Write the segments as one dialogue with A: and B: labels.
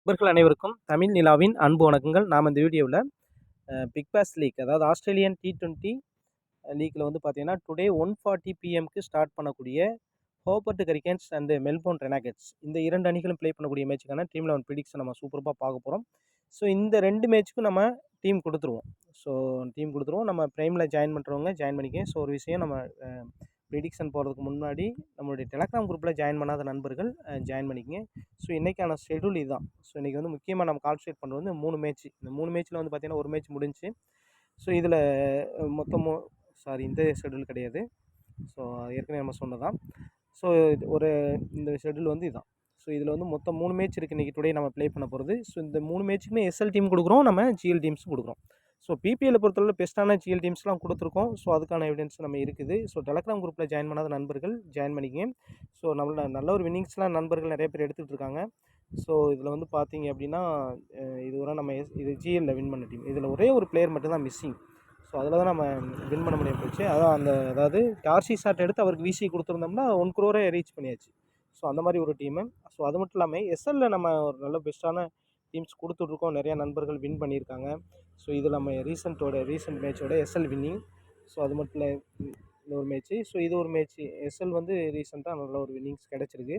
A: நண்பர்கள் அனைவருக்கும் தமிழ் நிலாவின் அன்பு வணக்கங்கள். நாம் இந்த வீடியோவில் பிக் பாஸ் லீக், அதாவது ஆஸ்திரேலியன் T20 லீக்கில் வந்து பார்த்தீங்கன்னா டுடே 1:40 பிஎம்க்கு ஸ்டார்ட் பண்ணக்கூடிய ஹோபர்ட் ஹரிக்கேன்ஸ் அண்ட் மெல்போர்ன் ரெனகட்ஸ் இந்த இரண்டு அணிகளும் ப்ளே பண்ணக்கூடிய மேட்சுக்கான டீம் 11 ப்ரிடிக்ஷன் நம்ம சூப்பராக பார்க்க போகிறோம். ஸோ இந்த ரெண்டு மேட்ச்சுக்கும் நம்ம டீம் கொடுத்துருவோம். நம்ம ப்ரைமில் ஜாயின் பண்ணுறவங்க ஜாயின் பண்ணிக்க. ஸோ ஒரு விஷயம், நம்ம ப்ரிடிக்ஷன் போகிறதுக்கு முன்னாடி நம்மளுடைய டெலகிராம் குரூப்பில் ஜாயின் பண்ணாத நண்பர்கள் ஜாயின் பண்ணிக்கங்க. ஸோ இன்றைக்கான ஷெடியூல் இதுதான். ஸோ இன்றைக்கி வந்து முக்கியமாக நம்ம கான்சன்ட்ரேட் பண்ணுறது வந்து 3 மேட்ச். இந்த 3 மேட்ச்சில் வந்து பார்த்திங்கன்னா ஒரு மேட்ச் முடிஞ்சு. ஸோ இதில் மொத்தமும் இந்த ஷெடியூல் கிடையாது. ஸோ ஏற்கனவே நம்ம சொன்னதான். ஸோ இந்த ஷெடியூல் வந்து இதுதான். ஸோ இதில் வந்து மொத்தம் 3 மேட்ச் இருக்குது இன்றைக்கி டுடே நம்ம ப்ளே பண்ண போகிறது. ஸோ இந்த 3 மேட்ச்சுக்குமே எஸ்எல் டீம் கொடுக்குறோம், நம்ம ஜிஎல் டீம்ஸும் கொடுக்குறோம். ஸோ பிபிஎல்லை பொறுத்தவரை பெஸ்ட்டான ஜிஎல் டீம்ஸ்லாம் கொடுத்துருக்கோம். ஸோ அதுக்கான எவிடன்ஸ் நம்ம இருக்குது. ஸோ டெலகிராம் குரூப்பில் ஜாயின் பண்ணாத நண்பர்கள் ஜாயின் பண்ணிக்கங்க. ஸோ நல்ல ஒரு வின்னிங்ஸ்லாம் நண்பர்கள் நிறைய பேர் எடுத்துகிட்டு இருக்காங்க. ஸோ இதில் வந்து பார்த்தீங்க அப்படின்னா இதுவரை நம்ம இது ஜிஎல்லில் வின் பண்ண டீம். இதில் ஒரே ஒரு பிளேயர் மட்டும்தான் மிஸ்ஸிங். ஸோ அதில் தான் நம்ம வின் பண்ண முடியாமல் போச்சு. அதாவது டார்சி ஷாட் எடுத்து அவருக்கு விசி கொடுத்துருந்தோம்னா 1 crore ரீச் பண்ணியாச்சு. ஸோ அந்த மாதிரி ஒரு டீமு. ஸோ அது மட்டும் இல்லாமல் எஸ்எல்லில் நம்ம ஒரு நல்ல பெஸ்ட்டான டீம்ஸ் கொடுத்துட்ருக்கோம். நிறையா நண்பர்கள் வின் பண்ணியிருக்காங்க. ஸோ இது நம்ம ரீசெண்ட் மேட்சோட எஸ்எல் வின்னிங். ஸோ அது மட்டும் இல்லை, இந்த ஒரு மேட்ச்சு. ஸோ இது ஒரு மேட்ச்சு எஸ்எல் வந்து ரீசெண்டாக நல்ல ஒரு வின்னிங்ஸ் கிடச்சிருக்கு.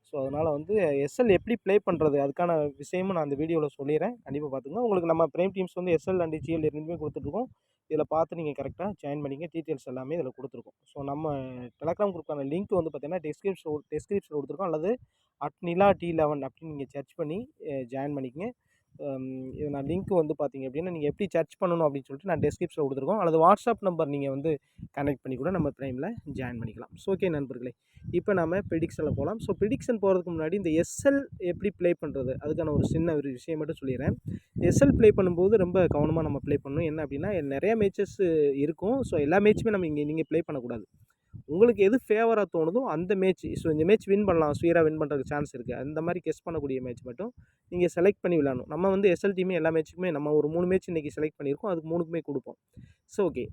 A: ஸோ அதனால் வந்து எஸ்எல் எப்படி ப்ளே பண்ணுறது அதுக்கான விஷயமும் நான் அந்த வீடியோவில் சொல்லிடுறேன். கண்டிப்பாக பார்த்துங்க. உங்களுக்கு நம்ம ப்ரைம் டீம்ஸ் வந்து எஸ்எல் அண்ட் ஜிஎல் ரெண்டுமே கொடுத்துட்ருக்கோம். இதில் பார்த்து நீங்கள் கரெக்டாக ஜாயின் பண்ணிங்க. டீட்டெயில்ஸ் எல்லாமே இதில் கொடுத்துருக்கோம். ஸோ நம்ம டெலகிராம் குரூப்பான லிங்க் வந்து பார்த்தீங்கன்னா டெஸ்கிரிப்ஷன் கொடுத்துருக்கோம். அல்லது @NILA_T11 அப்படின்னு நீங்கள் சர்ச் பண்ணி ஜாயின் பண்ணிக்கங்க. இது நான் லிங்க் வந்து பார்த்தீங்க அப்படின்னா நீங்கள் எப்படி சர்ச் பண்ணணும் அப்படின்னு சொல்லிட்டு நான் டெஸ்கிரிப்ஷனில் கொடுத்துருக்கோம். அல்லது வாட்ஸ்அப் நம்பர் நீங்கள் வந்து கனெக்ட் பண்ணி கூட நம்ம ப்ரைமில் ஜாயின் பண்ணிக்கலாம். ஸோ ஓகே நண்பர்களே, இப்போ நம்ம ப்ரிடிக்ஷனில் போகலாம். ஸோ ப்ரிடிக்ஷன் போகிறதுக்கு முன்னாடி இந்த எஸ்எல் எப்படி ப்ளே பண்ணுறது அதுக்கான ஒரு சின்ன ஒரு விஷயம் மட்டும் சொல்லிடுறேன். எஸ்எல் ப்ளே பண்ணும்போது ரொம்ப கவனமாக நம்ம ப்ளே பண்ணணும். என்ன அப்படின்னா நிறையா மேட்சஸ் இருக்கும். ஸோ எல்லா மேட்சுமே நம்ம நீங்கள் ப்ளே பண்ணக்கூடாது. உங்களுக்கு எது ஃபேவராக தோணுதோ அந்த மேட்ச். ஸோ இந்த மேட்ச் வின் பண்ணலாம், ஸ்வீராக வின் பண்ணுறதுக்கு சான்ஸ் இருக்குது, அந்த மாதிரி கெஸ் பண்ணக்கூடிய மேட்ச் மட்டும் நீங்கள் செலக்ட் பண்ணி விளையாடணும். நம்ம வந்து எஸ்எல் டீமே எல்லா மேட்ச்சுக்குமே நம்ம ஒரு 3 மேட்ச் இன்றைக்கி செலக்ட் பண்ணியிருக்கோம். அதுக்கு 3க்குமே கொடுப்போம். ஸோ ஓகே,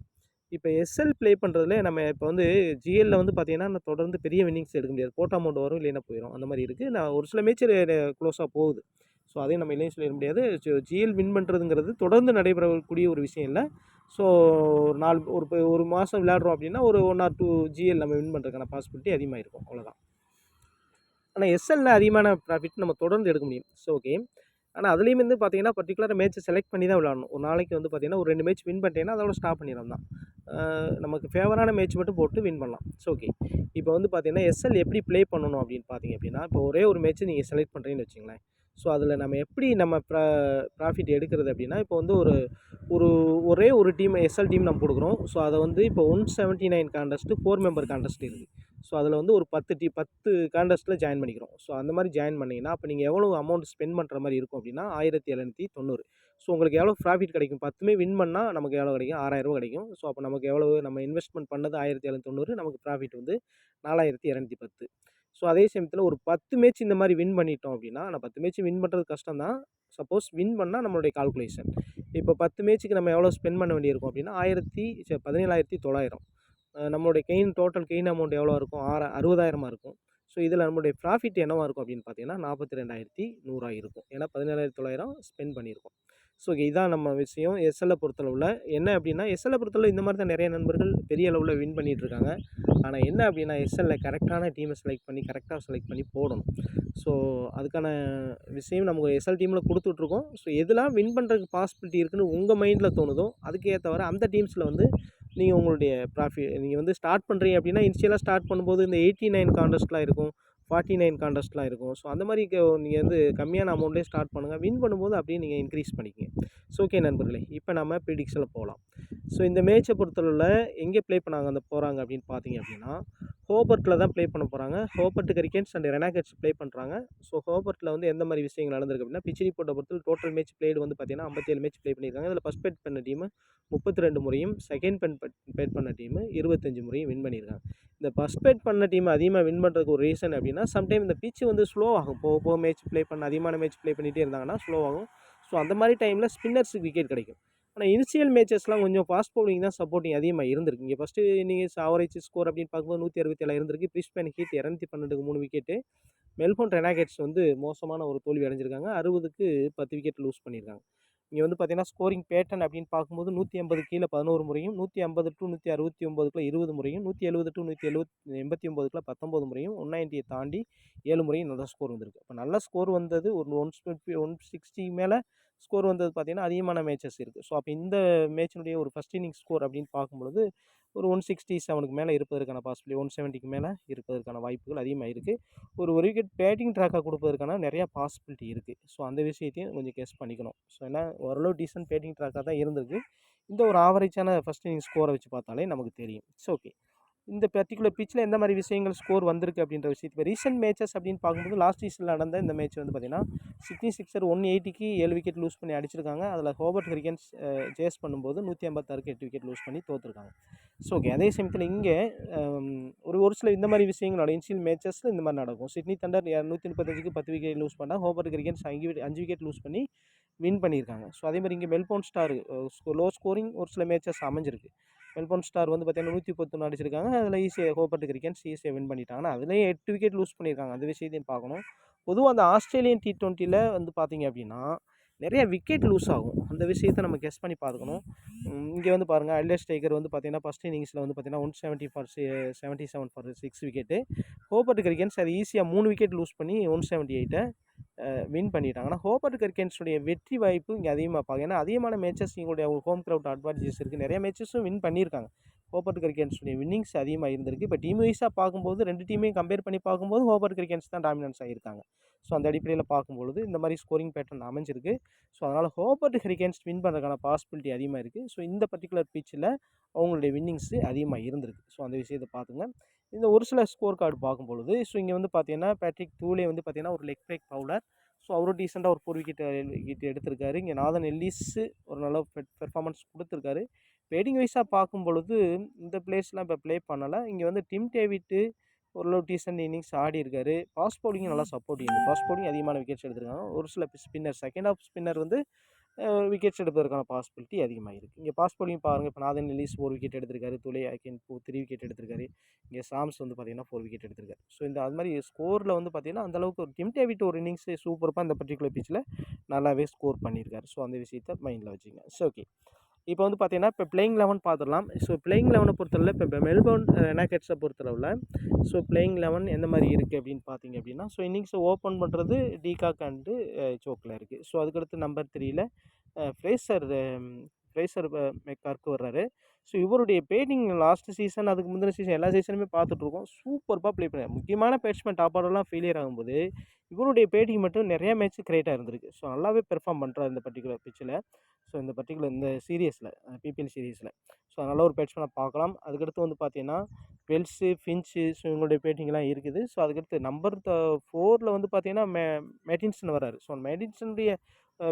A: இப்போ எஸ்எல் ப்ளே பண்ணுறதுல நம்ம இப்போ வந்து ஜிஎல்லில் வந்து பார்த்தீங்கன்னா நான் தொடர்ந்து பெரிய வின்னிங்ஸ் எடுக்க முடியாது. போட்ட அமௌண்ட் வரும், இல்லைன்னா போயிடும். அந்த மாதிரி இருக்குது. நான் ஒரு சில மேட்ச் க்ளோஸாக போகுது. ஸோ அதையும் நம்ம இல்லைன்னு சொல்லிட முடியாது. ஜிஎல் வின் பண்ணுறதுங்கிறது தொடர்ந்து நடைபெறக்கூடிய ஒரு விஷயம் இல்லை. ஸோ ஒரு மாதம் விளையாடுறோம் அப்படின்னா ஒரு 1 or 2 ஜிஎல் நம்ம வின் பண்ணுறதுக்கான பாசிபிலிட்டி அதிகமாக இருக்கும். அவ்வளோதான். ஆனால் எஸ்எல்லில் அதிகமான ப்ராஃபிட் நம்ம தொடர்ந்து எடுக்க முடியும். ஸோ ஓகே, ஆனால் அதுலேயும் வந்து பார்த்தீங்கன்னா பர்டிகுலராக மேட்ச்சை செலக்ட் பண்ணி தான் விளையாடணும். ஒரு நாளைக்கு வந்து பார்த்தீங்கன்னா ஒரு 2 மேட்ச் வின் பண்ணிட்டேன்னா அதோட ஸ்டாப் பண்ணிடும் தான். நமக்கு ஃபேவரான மேட்ச் மட்டும் போட்டு வின் பண்ணலாம். ஸோ ஓகே, இப்போ வந்து பார்த்தீங்கன்னா எஸ்எல் எப்படி ப்ளே பண்ணணும் அப்படின்னு பார்த்தீங்க அப்படின்னா, இப்போ ஒரே ஒரு மேட்ச்சு நீங்கள் செலக்ட் பண்ணுறீங்கன்னு வச்சுங்களேன். ஸோ அதில் நம்ம எப்படி ப்ராஃபிட் எடுக்கிறது அப்படின்னா, இப்போ வந்து ஒரே ஒரு டீம் எஸ்எல் டீம் நம்ம கொடுக்குறோம். ஸோ அதை வந்து இப்போ 179 கான்டெஸ்ட்டு 4 மெம்பர் கான்டெஸ்ட் இருக்குது. ஸோ அதில் வந்து ஒரு 10 கான்டெஸ்ட்டில் ஜாயின் பண்ணிக்கிறோம். ஸோ அந்த மாதிரி ஜாயின் பண்ணிங்கன்னா அப்போ நீங்கள் எவ்வளோ அமௌண்ட் ஸ்பெண்ட் பண்ணுற மாதிரி இருக்கும் அப்படின்னா 1790. ஸோ உங்களுக்கு எவ்வளோ ப்ராஃபிட் கிடைக்கும்? 10மே வின் பண்ணால் நமக்கு எவ்வளோ கிடைக்கும்? 6000 கிடைக்கும். ஸோ அப்போ நமக்கு எவ்வளவு நம்ம இன்வெஸ்ட்மெண்ட் பண்ணது 1790, நமக்கு ப்ராஃபிட் வந்து 4210. ஸோ அதே சமயத்தில் ஒரு 10 மேட்ச் இந்த மாதிரி வின் பண்ணிட்டோம் அப்படின்னா, நான் 10 மேட்ச் வின் பண்ணுறது கஷ்டம் தான். சப்போஸ் வின் பண்ணால் நம்மளுடைய கால்குலேஷன் இப்போ 10 மேட்ச்சுக்கு நம்ம எவ்வளோ ஸ்பெண்ட் பண்ண வேண்டியிருக்கும் அப்படின்னா 17,900. நம்மளுடைய டோட்டல் கெயின் அமௌண்ட் எவ்வளோ இருக்கும்? 60,000 இருக்கும். ஸோ இதில் நம்மளுடைய ப்ராஃபிட் என்னவாக இருக்கும் அப்படின்னு பார்த்தீங்கன்னா 42,100 இருக்கும். ஏன்னா 17,900 ஸ்பெண்ட் பண்ணியிருக்கோம். ஸோ இதான் நம்ம விஷயம். எஸ்எல்லை பொறுத்தளவில் என்ன அப்படின்னா, எஸ்எல்லை பொறுத்தளவு இந்த மாதிரி தான் நிறைய நண்பர்கள் பெரிய அளவில் வின் பண்ணிகிட்ருக்காங்க. ஆனால் என்ன அப்படின்னா எஸ்எல்லில் கரெக்டான டீமை கரெக்டாக செலக்ட் பண்ணி போடணும். ஸோ அதுக்கான விஷயம் நமக்கு எஸ்எல் டீமில் கொடுத்துட்ருக்கோம். ஸோ எதெல்லாம் வின் பண்ணுறதுக்கு பாசிபிலிட்டி இருக்குதுன்னு உங்கள் மைண்டில் தோணுதோ அதுக்கு ஏற்றவரை அந்த டீம்ஸில் வந்து நீங்கள் உங்களுடைய நீங்கள் வந்து ஸ்டார்ட் பண்ணுறீங்க அப்படின்னா, இனிஷியலாக ஸ்டார்ட் பண்ணும்போது இந்த 89 கான்டெஸ்ட்லாம் இருக்கும், 49 கான்டெஸ்ட்லாம் இருக்கும். ஸோ அந்த மாதிரி நீங்கள் வந்து கம்மியான அமௌண்ட்லேயே ஸ்டார்ட் பண்ணுங்கள். வின் பண்ணும்போது அப்படியே நீங்கள் இன்க்ரீஸ் பண்ணிக்கங்க. ஸோ ஓகே நண்பர்களே, இப்போ நம்ம ப்ரிடிக்ஷனில் போகலாம். ஸோ இந்த மேட்சை பொறுத்தளவில் எங்கே ப்ளே போகிறாங்க அப்படின்னு பார்த்தீங்க அப்படின்னா, ஹோபர்ட்டில் தான் ப்ளே பண்ண போகிறாங்க. ஹோபர்ட் ஹரிக்கேன்ஸ் அண்ட் ரெனகட்ஸ் ப்ளே பண்ணுறாங்க. ஸோ ஹோபர்ட்டில் வந்து எந்த மாதிரி விஷயங்கள் நடந்திருக்கு அப்படின்னா, பிச் ரிப்போர்ட்டை பொறுத்தவரை டோட்டல் மேட்ச் ப்ளேடு வந்து பார்த்தீங்கன்னா 57 மேட்ச் ப்ளே பண்ணியிருக்காங்க. இதில் ஃபஸ்ட் பெட் பண்ண டீமு 32 முறையும், செகண்ட் பெட் பண்ண டீமு 25 முறையும் வின் பண்ணியிருக்காங்க. இந்த ஃபஸ்ட் பெட் பண்ண டீம் அதிகமாக வின் பண்ணுறதுக்கு ஒரு ரீசன் அப்படின்னா, சம்டைம் இந்த பிச்சு வந்து ஸ்லோ ஆகும். போக மேட்ச் ப்ளே பண்ண அதிகமான மேட்ச் ப்ளே பண்ணிகிட்டே இருந்தாங்கன்னா ஸ்லோ ஆகும். ஸோ அந்த மாதிரி டைமில் ஸ்பின்னர்ஸுக்கு விக்கெட் கிடைக்கும். ஆனால் இனிஷியல் மேட்சஸ்லாம் கொஞ்சம் ஃபாஸ்ட் பவுலிங் தான் சப்போர்ட்டிங் அதிகமாக இருந்திருக்கு. இங்கே ஃபஸ்ட்டு நீங்கள் ஆவரேஜ் ஸ்கோர் அப்படின்னு பார்க்கும்போது 167 இருந்திருக்கு. பிரிஸ்பேன் ஹீட் 212க்கு 3 விக்கெட்டு. மெல்போர்ன் ரெனகேட்ஸ் வந்து மோசமான ஒரு தோல்வி அடைஞ்சிருக்காங்க. 60க்கு 10 விக்கெட் லூஸ் பண்ணியிருக்காங்க. இங்கே வந்து பார்த்தீங்கன்னா ஸ்கோரிங் பேட்டர்ன் அப்படின்னு பார்க்கும்போது 180 கீழே 11 முறையும், 150 டு 169க்குள்ள 20 முறையும், 170 டு 189க்குள்ள 19 முறையும், 190 தாண்டி 7 முறையும் நல்ல ஸ்கோர் வந்திருக்கு. அப்போ நல்ல ஸ்கோர் வந்தது ஒரு 160 மேலே ஸ்கோர் வந்தது பார்த்தீங்கன்னா அதிகமான மேட்சஸ் இருக்குது. ஸோ அப்போ இந்த மேட்சினுடைய ஒரு ஃபஸ்ட் இன்னிங்ஸ் ஸ்கோர் அப்படின்னு பார்க்கும்பொழுது ஒரு 167க்கு மேலே இருப்பதற்கான பாசிபிலிட்டி, 170க்கு மேலே இருப்பதற்கான வாய்ப்புகள் அதிகமாக இருக்குது. ஒரு விக்கெட் பேட்டிங் ட்ராக்காக கொடுப்பதற்கான நிறையா பாசிபிலிட்டி இருக்குது. ஸோ அந்த விஷயத்தையும் கொஞ்சம் கெஸ் பண்ணிக்கணும். ஸோ ஏன்னா ஓரளவு டீசென்ட் பேட்டிங் ட்ராக்காக தான் இருந்திருக்கு. இந்த ஒரு ஆவரேஜான ஃபஸ்ட் இன்னிங்ஸ் ஸ்கோரை வச்சு பார்த்தாலே நமக்கு தெரியும். It's okay. இந்த பர்டிகுலர் பிச்சில் எந்த மாதிரி விஷயங்கள் ஸ்கோர் வந்திருக்கு அப்படின்ற விஷயத்தை இப்போ ரீசெண்ட் மேட்சஸ் அப்படின்னு பார்க்கும்போது லாஸ்ட் சீசனில் நடந்த இந்த மேட்ச் வந்து பார்த்தீங்கன்னா சிட்னி சிக்ஸர் 180க்கு 7 விக்கெட் லூஸ் பண்ணி அடிச்சிருக்காங்க. அதில் ஹோபர்ட் ஹரிக்கன்ஸ் சேஸ் பண்ணும்போது 156க்கு 8 விக்கெட் லூஸ் பண்ணி தோற்றுருக்காங்க. So okay. அதே சமயத்தில் இங்கே ஒரு சில இந்த மாதிரி விஷயங்கள் நடக்கும். இன்ஷியல் மேட்சஸில் இந்த மாதிரி நடக்கும். சிட்னி தண்டர் 135க்கு 10 விக்கெட் லூஸ் பண்ணால் ஹோபர்ட் ஹரிக்கன்ஸ் 5 விக்கெட் லூஸ் பண்ணி வின் பண்ணியிருக்காங்க. ஸோ அதே மாதிரி இங்கே மெல்போர்ன் ஸ்டார் லோ ஸ்கோரிங் ஒரு சில மேட்சஸ் அமைஞ்சிருக்கு. மெல்போர்ன் ஸ்டார் வந்து பார்த்தீங்கன்னா 111 அடிச்சிருக்காங்க. அதில் ஈஸியாக ஹோபர்ட் ஹரிக்கன்ஸ் ஈஸியாக வின் பண்ணிட்டாங்க. ஆனால் அதுலேயும் 8 விக்கெட் லூஸ் பண்ணியிருக்காங்க. அந்த விஷயத்தையும் பார்க்கணும். பொதுவாக அந்த ஆஸ்திரேலியன் T20யில் வந்து பார்த்தீங்க அப்படின்னா நிறைய விக்கெட் லூஸ் ஆகும். அந்த விஷயத்தை நம்ம கெஸ் பண்ணி பார்த்துக்கணும். இங்கே வந்து பாருங்கள் அட்லஸ் டைகர் வந்து பார்த்தீங்கன்னா ஃபஸ்ட் இன்னிங்ஸில் வந்து பார்த்தீங்கன்னா 170 ஃபார் 77 ஃபார் 6 விக்கெட்டு. ஹோபர்ட் ஹரிக்கன்ஸ் அது ஈஸியாக 3 விக்கெட் லூஸ் பண்ணி 178 வின் பண்ணிட்டாங்க. ஆனால் ஹோபர்ட் ஹரிக்கன்ஸுடைய வெற்றி வாய்ப்பு இங்கே அதிகமாக பார்க்க. ஏன்னா அதிகமான மேட்சஸ் எங்களுடைய ஹோம் கிரவுட் அட்வான்டேஜஸ் இருக்குது. நிறைய மேட்சஸும் வின் பண்ணியிருக்காங்க. ஹோபர்ட் ஹரிக்கன்ஸுடைய வின்னிங்ஸ் அதிகமாக இருந்திருக்கு. இப்போ டீம் வைஸாக பார்க்கும்போது 2 டீமையும் கம்பேர் பண்ணி பார்க்கும்போது ஹோபர்ட் ஹரிக்கன்ஸ் தான் டாமினன்ஸ் ஆகியிருக்காங்க. ஸோ அந்த அடிப்படையில் பார்க்கும்பொழுது இந்த மாதிரி ஸ்கோரிங் பேட்டர்ன் அமைஞ்சிருக்கு. ஸோ அதனால் ஹோபர்ட் ஹரிக்கன்ஸ் வின் பண்ணுறதுக்கான பாசிபிலிட்டி அதிகமாக இருக்குது. ஸோ இந்த பர்டிகுலர் பிச்சில் அவங்களுடைய வின்னிங்ஸு அதிகமாக இருந்திருக்கு. ஸோ அந்த விஷயத்தை பார்த்துங்க. இந்த ஒரு சில ஸ்கோர் கார்டு பார்க்கும்பொழுது ஸோ இங்கே வந்து பார்த்தீங்கன்னா பேட்ரிக் தூலே வந்து பார்த்தீங்கன்னா ஒரு லெக் பிரேக் பவுலர். ஸோ அவரும் டீசெண்டாக ஒரு 4 விக்கெட் எடுத்திருக்காரு. இங்கே நாதன் எல்லிஸு ஒரு நல்ல பெர்ஃபார்மன்ஸ் கொடுத்துருக்காரு. பேட்டிங் வைஸாக பார்க்கும்பொழுது இந்த பிளேஸ்லாம் இப்போ ப்ளே பண்ணலை. இங்கே வந்து டிம் டேவிட்டு ஓரளவு டீசென்ட் இன்னிங்ஸ் ஆடி இருக்காரு. ஃபாஸ்ட் பவுலிங் நல்லா சப்போர்ட்டிங். ஃபாஸ்ட் பவுலிங் அதிகமான விக்கெட்ஸ் எடுத்திருக்காங்க. ஒரு சில ஸ்பின்னர் செகண்ட் ஆஃப் ஸ்பின்னர் வந்து விக்கெட்ஸ் எடுப்பதற்கான பாசிபிலிட்டி அதிகமாக இருக்குது. இங்கே ஃபாஸ்ட் பவுலிங் பாருங்கள். இப்போ நாதன் எல்லிஸ் 4 விக்கெட் எடுத்திருக்காரு. துலே ஐக்கன் 3 விக்கெட் எடுத்திருக்காரு. இங்கே சாம்ஸ் வந்து பார்த்தீங்கன்னா 4 விக்கெட் எடுத்திருக்காரு. ஸோ இந்த அது மாதிரி ஸ்கோரில் வந்து பார்த்தீங்கன்னா அந்தளவுக்கு ஒரு டிம் டேவிட் ஒரு இன்னிங்ஸ் சூப்பராக இந்த பர்டிகுலர் பிச்சில் நல்லாவே ஸ்கோர் பண்ணியிருக்காரு. ஸோ அந்த விஷயத்தை மைண்டில் வச்சுங்க. So okay. இப்போ வந்து பார்த்தீங்கன்னா இப்போ பிளேயிங் 11 பார்த்துடலாம். ஸோ பிளேயிங் 11 பொறுத்தளவில் இப்போ மெல்போர்ன் ரெனகேட்ஸை பொறுத்தளவில் ஸோ பிளேயிங் 11 எந்த மாதிரி இருக்குது அப்படின்னு பார்த்தீங்க அப்படின்னா ஸோ இன்னிங்ஸை ஓப்பன் பண்ணுறது டீகாக் அண்டு சோக்கில் இருக்குது. ஸோ அதுக்கடுத்து நம்பர் 3ல் ஃப்ரேசர் மெக்கார்க்கு வர்றாரு. ஸோ இவருடைய பேட்டிங் லாஸ்ட் சீசன் அதுக்கு முந்தின சீசன் எல்லா சீசனுமே பார்த்துட்ருக்கோம். சூப்பராக ப்ளே பண்ணார். முக்கியமான பேட்ஸ்மேன் டாப் ஆர்டர்லாம் ஃபெயிலியர் ஆகும்போது இவருடைய பேட்டிங் மட்டும் நிறையா மேட்ச் கிரியேட்டாக இருந்திருக்கு. ஸோ நல்லாவே பெர்ஃபார்ம் பண்ணுறாரு இந்த பர்டிகுலர் பிச்சில். ஸோ இந்த பர்டிகுலர் இந்த சீரியஸில் பிபிஎல் சீரீஸில் ஸோ நல்ல ஒரு பேட்ஸ்மேனை பார்க்கலாம். அதுக்கடுத்து வந்து பார்த்தீங்கன்னா வெல்ஸு ஃபின்ச்சு ஸோ இவங்களுடைய பேட்டிங்லாம் இருக்குது. ஸோ அதுக்கடுத்து நம்பர் 4ல் வந்து பார்த்தீங்கன்னா மேட்டின்சன் வராரு. ஸோ மேட்டின்சனுடைய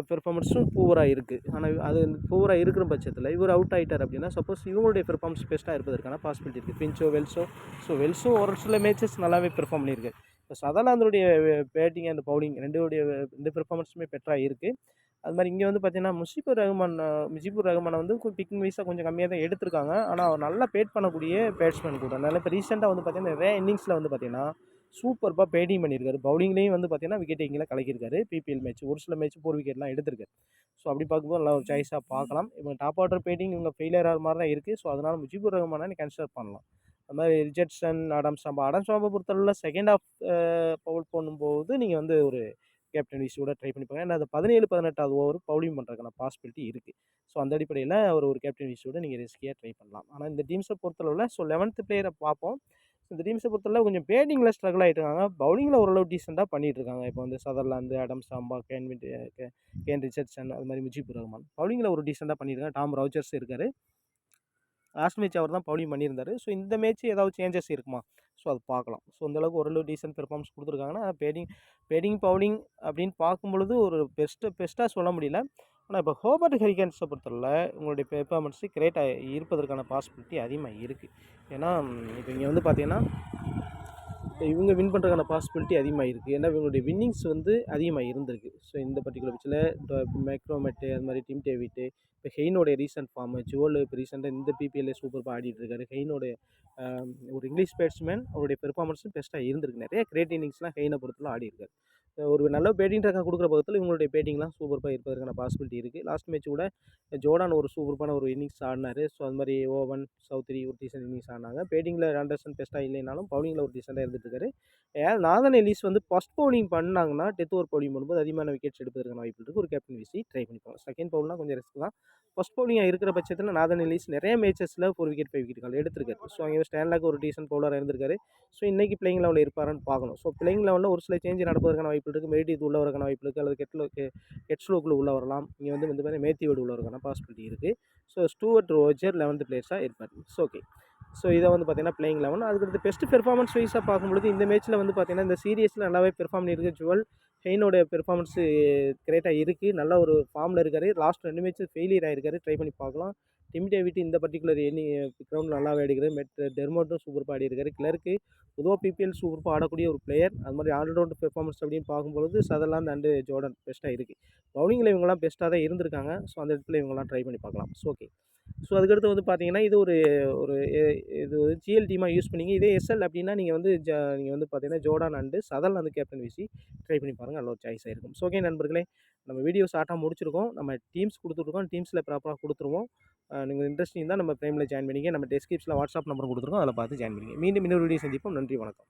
A: பெர்ஃபார்மன்ஸும் பூவராக இருக்குது. ஆனால் அது பூவராக இருக்கிற பட்சத்தில் இவர் அவுட் ஆகிட்டார் அப்படின்னா சப்போஸ் இவங்களுடைய பெர்ஃபார்மன்ஸ் பெஸ்ட்டாக இருப்பதற்கான பாசிபிலிட்டி இருக்குது. ஃபின்ச்சோ வெல்ஸோ ஸோ வெல்ஸும் ஒரு சில மேட்சஸ் நல்லாவே பெர்ஃபார்ம் பண்ணியிருக்கு. இப்போ சதர்லாந்தனுடைய பேட்டிங் அண்ட் பவுலிங் ரெண்டு பெர்ஃபார்மன்ஸுமே பெட்டராக இருக்குது. அது மாதிரி இங்கே வந்து பார்த்தீங்கன்னா முஜிபுர் ரஹ்மானை வந்து பிக்கிங் வைஸாக கொஞ்சம் கம்மியாக தான் எடுத்திருக்காங்க. ஆனால் அவர் நல்லா பேட் பண்ணக்கூடிய பேட்ஸ்மேன் கூட. அதனால் இப்போ ரீசெண்டாக வந்து பார்த்தீங்கன்னா நிறைய இன்னிங்ஸில் வந்து பார்த்தீங்கன்னா சூப்பராக பேட்டிங் பண்ணியிருக்காரு. பவுலிங்லேயும் வந்து பார்த்தீங்கன்னா விக்கெட் டேக்கிங்கில் கலக்கியிருக்காரு. பிபிஎல் மேட்ச் ஒரு சில மேட்ச் 4 விக்கெட்லாம் எடுத்திருக்காரு. ஸோ அப்படி பார்க்கும்போது நல்லா ஒரு சாய்ஸாக பார்க்கலாம். இவங்க டாப் ஆர்டர் பேட்டிங் இவங்க ஃபெயிலியர் ஆகிற மாதிரி தான் இருக்குது. ஸோ அதனால் முஜிபுர் ரஹ்மானை கன்சிடர் பண்ணலாம். அது மாதிரி ரிச்சர்ட்சன் ஆடம் சாம்பா பொறுத்தளவில் செகண்ட் ஆஃப் பவுல் பண்ணும்போது நீங்கள் வந்து ஒரு கேப்டன் விசியோட ட்ரை பண்ணிப்பாங்க. ஏன்னா அது 17-18வது ஓவர் பவுலிங் பண்ணுறதுக்கான பாசிபிலிட்டி இருக்குது. ஸோ அந்த அடிப்படையில் ஒரு கேப்டன் விசியோட நீங்கள் ரிஸ்கியாக ட்ரை பண்ணலாம். ஆனால் இந்த டீம்ஸை பொறுத்தளவில் ஸோ 11th பிளேயரை பார்ப்போம். இந்த டீம்ஸை பொறுத்தளவு கொஞ்சம் பேட்டிங்கில் ஸ்ட்ரகிள் ஆகிட்டு இருக்காங்க. பவுலிங்கில் ஓரளவு டீசெண்டாக பண்ணிகிட்டு இருக்காங்க. இப்போ வந்து சதர்லாந்து, ஆடம் சாம்பா, கேன் ரிச்சர்ட்சன் அது மாதிரி முஜிபுர் ரஹ்மான் பவுலிங்கில் ஒரு டீசெண்டாக பண்ணியிருக்காங்க. டாம் ரவுச்சர்ஸ் இருக்கார். லாஸ்ட் மேட்ச் அவர் தான் பவுலிங் பண்ணியிருந்தார். ஸோ இந்த மேட்ச் ஏதாவது சேஞ்சஸ் இருக்குமா? ஸோ அது பார்க்கலாம். ஸோ அந்தளவுக்கு ஓரளவு டீசென்ட் பெர்ஃபார்மன்ஸ் கொடுத்துருக்காங்கன்னா பேட்டிங் பவுலிங் அப்படின்னு பார்க்கும்பொழுது ஒரு பெஸ்ட்டாக சொல்ல முடியல. ஆனால் இப்போ ஹோபர்ட் ஹரிக்கன்ஸை பொறுத்தவரை உங்களுடைய பெர்ஃபார்மன்ஸு கிரியேட்டாக இருப்பதற்கான பாசிபிலிட்டி அதிகமாக இருக்குது. ஏன்னா இப்போ இங்கே வந்து பார்த்தீங்கன்னா இவங்க வின் பண்ணுறதுக்கான பாசிபிலிட்டி அதிகமாக இருக்குது. ஏன்னா இவங்களுடைய வின்னிங்ஸ் வந்து அதிகமாக இருந்திருக்கு. ஸோ இந்த பர்ட்டிகுலர் பிச்சில் மைக்ரோமெட்டு அது மாதிரி டிம் டேவிட்டு, இப்போ ஹெய்னோடைய ரீசெண்ட் ஃபார்மு, ஜுவல் இப்போ ரீசெண்டாக இந்த பிபிஎல்லே சூப்பராக ஆடிட்டு இருக்காரு. ஹெய்னோடைய ஒரு இங்கிலீஷ் பேட்ஸ்மேன், அவருடைய பெர்ஃபார்மன்ஸும் பெஸ்ட்டாக இருந்திருக்கு. நிறைய கிரேட் இன்னிங்ஸ்லாம் ஹெய்னை பொறுத்தவரை ஆடி இருக்காரு. ஒரு நல்ல பேட்டிங் ட்ராக்காக கொடுக்குற பக்கத்தில் இவங்களுடைய பேட்டிங்லாம் சூப்பராக இருப்பதற்கான பாசிபிலிட்டி இருக்குது. லாஸ்ட் மேட்ச் கூட ஜோர்டான் ஒரு சூப்பரான ஒரு இன்னிங்ஸ் ஆடினார். ஸோ அது மாதிரி ஓவன், சௌத்ரி ஒரு டீசென்ட் இன்னிங்ஸ் ஆடினாங்க. பேட்டிங்கில் ஆண்டர்சன் பெஸ்ட்டாக இல்லைனாலும் பவுலிங்கில் ஒரு டீசெண்டாக இருந்துட்டு இருக்காரு. ஏன் நாதன் எலிஸ் வந்து ஃபஸ்ட் பவுலிங் பண்ணாங்கன்னா டெத் ஓவர் பவுலிங் பண்ணும்போது அதிகமான விக்கெட்ஸ் எடுப்பதற்கான வாய்ப்பு இருக்குது. ஒரு கேப்டன் வீசி ட்ரை பண்ணிப்பாங்க. செகண்ட் பவுல்னால் கொஞ்சம் ரிஸ்க் தான். ஃபஸ்ட் பவுலிங்காக இருக்கிற பட்சத்தில் நாதன் எலிஸ் நிறைய மேட்சஸில் 4 விக்கெட் 5 விக்கெட் கால் எடுத்திருக்காரு. ஸோ அங்கே ஸ்டான்லாக் ஒரு டீசென்ட் பவுலராக இருந்திருக்காரு. ஸோ இன்றைக்கி பிளேயிங் லெவலில் இருப்பாரான்னு பார்க்கணும். ஸோ பிளேயிங் லெவலில் ஒரு சில சேஞ்ச் நடப்பதற்கான வாய்ப்பு இருக்குது. மெரிடித் உள்ள வரக்கான வாய்ப்பு இருக்குது. அல்லது கெட்ஸ்லோக்குள்ள உள்ள வரலாம். இங்கே வந்து மாதிரி மேத்யூவோடு உள்ள வரக்கான பாசிபிலிட்டி இருக்குது. ஸோ ஸ்டூவர்ட் ரோஜர் 11th பிளேஸாக இருப்பார். So okay. ஸோ இதை வந்து பார்த்தீங்கன்னா பிளேயிங் 11. அதுக்கடுத்து பெஸ்ட் பெர்ஃபார்மன்ஸ் வைஸாக பார்க்கும்பொழுது இந்த மேட்ச்சில் வந்து பார்த்தீங்கன்னா இந்த சீரியஸில் நல்லாவே பெர்ஃபார்ம் பண்ணியிருக்கு. ஜுவல் ஹெய்னோட பெர்ஃபார்மன்ஸு கிரேட்டாக இருக்குது. நல்ல ஒரு ஃபார்மில் இருக்கார். லாஸ்ட் 2 மேட்ச் ஃபெயிலியர் ஆகிருக்காரு. ட்ரை பண்ணி பார்க்கலாம். டிம் டேவிட் இந்த பர்டிகுலர் கிரவுண்ட் நல்லாவே ஆடிக்கிறார். டெர்மோட்டும் சூப்பராக ஆடி இருக்காரு. கிளர்க்கு பொதுவாக பிபிஎல் சூப்பராக ஆடக்கூடிய ஒரு பிளேயர். அது மாதிரி ஆல்ரவுண்ட் பெர்ஃபார்மன்ஸ் அப்படின்னு பார்க்கும்பொழுது சதர்லாந்து அண்டு ஜோர்டன் பெஸ்ட்டாக இருக்குது. பவுலிங்கில் இவங்கெல்லாம் பெஸ்ட்டாக தான் இருந்திருக்காங்க. ஸோ அந்த இடத்துல இவங்கெல்லாம் ட்ரை பண்ணி பார்க்கலாம். So okay. ஸோ அதுக்கடுத்து வந்து பார்த்தீங்கன்னா இது ஒரு ஒரு இது ஜிஎல் டீமாக யூஸ் பண்ணிங்க. இதே எஸ்எல் அப்படின்னா நீங்கள் வந்து நீங்கள் வந்து பார்த்தீங்கன்னா ஜோர்டான் அண்டு சதர்லாந்து கேப்டன் வீசி ட்ரை பண்ணி பாருங்கள். நல்ல ஒரு சாய்ஸாக இருக்கும். ஸோ ஓகே நண்பர்களே, நம்ம வீடியோ ஷார்ட்டாக முடிச்சிருக்கோம். நம்ம டீம்ஸ் கொடுத்துருக்கோம். டீம்ஸில் ப்ராப்பராக கொடுத்துருவோம். நீங்கள் இன்ட்ரெஸ்டிங் தான் நம்ம ப்ரைமில் ஜாயின் பண்ணிங்க. நம்ம டெஸ்கிரிப்ஷனில் வாட்ஸ்அப் நம்பர் கொடுத்துருக்கோம். அதில் பார்த்து ஜாயின் பண்ணிங்க. மீண்டும் இன்னொரு வீடியோ சந்திப்போம். நன்றி, வணக்கம்.